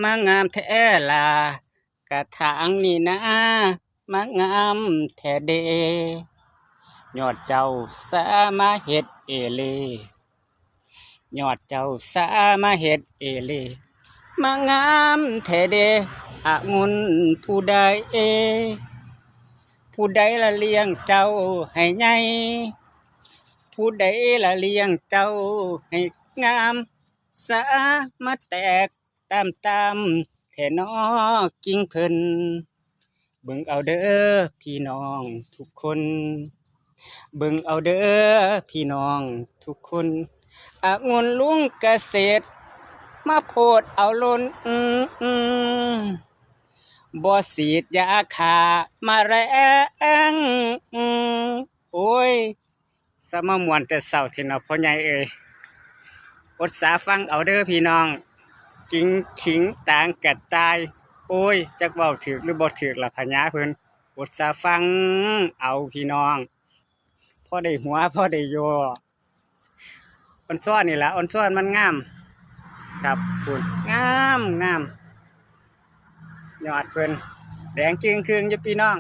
มางามแท้ล่ะกะถางนี่นะมางามแท้เดยอดเจ้าสามาเฮ็ดเอเลยอดเจ้าสามาเฮ็ดเอเลมางามแท้เดองุ่นผู้ใดผู้ใดละเลี้ยงเจ้าให้ใหญ่ผู้ใดละเลี้ยงเจ้าให้งามสามาแตกตามแท่นอกิ่งเพิ่นเบิ่งเอาเด้อพี่น้องทุกคนเบิ่งเอาเด้อพี่น้องทุกคนองุ่นลุงเกษตรมาโพดเอาล้นบ่ฉีดยาฆ่ามาแรงโอ้ยสมม่วนแต่เช้าที่เนาะพ่อใหญ่เอ้ยอดสาฟังเอาเด้อพี่น้องกิ้งขิงต่างกระต่ายโอ้ยจักเว้าถูกหรือบ่ถูกล่ะพะญาเพิ่นอดสาฟังเอาพี่น้องพอได้หัวพอได้ย่ออ่อนซ้อนนี่ล่ะอ่อนซ้อนมันงามครับพูดงามยอดเพิ่นแดงจึงครึ่งอยู่พี่น้อง